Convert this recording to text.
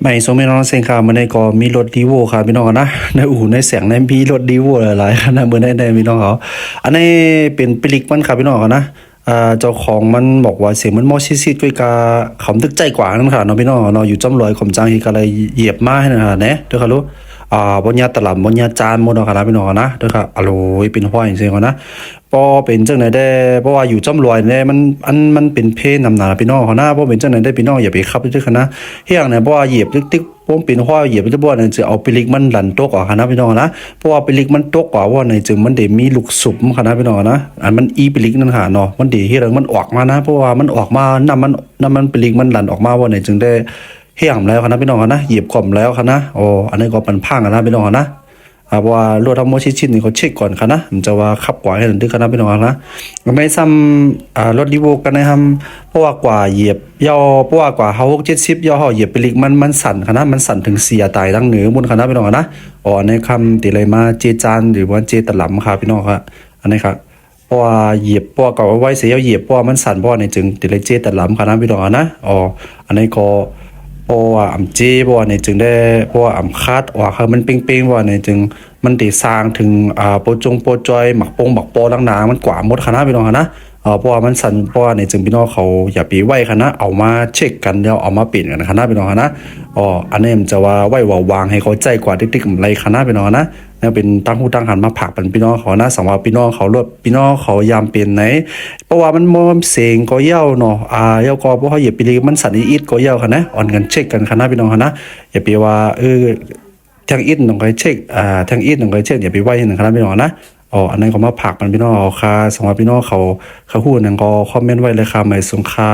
ไม่สมัยน้องเซงค่ะเมื่อในก็มีรถดีโวค่ะพี่น้องนะในอู่ในเสียงในมีรถดีโวหลายๆค่ะนะเมื่อในพี่น้องเขาอันนี้เป็นปลิกมันค่ะพี่น้องนะเจ้าของมันบอกว่าเสียงมันมอชิดๆด้วยกาเขาตึกใจกว่านั่นค่ะเนาะพี่น้องเนาะอยู่จำลอยข่มจางที่ก็เลยเหยียบมาให้นะเนี่ยเด้อค่ะรู้บนยาตลับบนยาจานหมดเนาะค่ะพี่น้องนะเด้อค่ะอร่อยเป็นห้อยจริงๆนะพอเป็นจังไหนได้เพราะว่าอยู่จำลอยเนี่ยมันเป็นเพศนำหนาพี่น้องเขานะเพราะเป็นจังไหนได้พี่น้องอย่าไปขับด้วยกันนะเฮียงเนี่ยเพราะว่าเหยียบติ๊กๆผมเป็นห้อยเหยียบไปที่บ้านเนี่ยจะเอาปลิกมันหลั่นตกออกนะพี่น้องนะเพราะว่าปลิกมันตกกว่าว่าในจึงมันเดมีลูกสุบค่ะนะพี่น้องนะอันมันอีปลิกนั่นค่ะเนาะมันเดเฮียงมันออกมานะเพราะว่ามันออกมาน้ำมันปลิกมันหลั่นออกมาว่าในจึงได้เฮียงแล้วค่ะนะพี่น้องนะเหยียบกล่อมแล้วค่ะนะโอ้อันนี้ก็เป็นพังนะพี่น้องนะเพราะว่ารถทำโมชิชินนี่เขาเช็คก่อนค่ะนะมันจะว่าขับกว่าให้ถึงค่ะนะพี่น้องนะไม่ซ้ำรถดีโวกันนะครับเพราะว่ากว่าเหยียบย่อเพราะว่ากว่าเขา70ย่อเขาเหยียบไปลิกมันสั่นค่ะนะมันสั่นถึงเสียตายทั้งเหนือบนค่ะนะพี่น้องนะอ๋อในคำติเลยมาเจจานหรือว่าเจตะหลำค่ะพี่น้องครับอันนี้ครับเพราะว่าเหยียบเพราะว่าก่าไว้เสียเหยียบเพราะว่ามันสั่นเพราะว่าในจึงติเลยเจตะหลำค่ะนะพี่น้องนะอ๋ออันนี้ก็เพราะว่าอ่ำเจเพราะว่าในจึงได้เพราะว่าอ่ำคาดว่าคือมันเป้งๆว่าในจึงมันติสร้างถึงโปรจอยหมักปอลังนามันกว่าหมดค่ะนะพี่น้องนะเพราะว่ามันสั่นเพราะว่าในจึงพี่น้องเขาอย่าปีไว้ค่ะนะเอามาเช็คกันแล้วเอามาเปลี่ยนกันค่ะนะพี่น้องนะอันนี้มันจะว่าไว้วางให้เขาใจกว่าติ๊กๆอะไรค่ะนะพี่น้องนะเนี่ยเป็นตั้งหูตั้งหันมาผักเป็นพี่น้องเขานะสำหรับพี่น้องเขาลดพี่น้องเขายามเปลี่ยนไหนเพราะว่ามันมอมเสียงก็เย้าเนาะเย้าก็เพราะเขาเหยียบปีมันสั่นอีดก็เย้าค่ะนะอ่อนกันเช็คกันค่ะนะพี่น้องค่ะนะอย่าไปว่าทางอินต้องไปเช็คทางอินต้องไปเช็คอย่าไปไว้หนึ่งครับพี่น้องนะอันนั้นก็มาผักมันพี่น้องเอาค่ะสำหรับพี่น้องเขาหู้นั่นก็คอมเมนต์ไว้เลยค่ะหมายสงค่า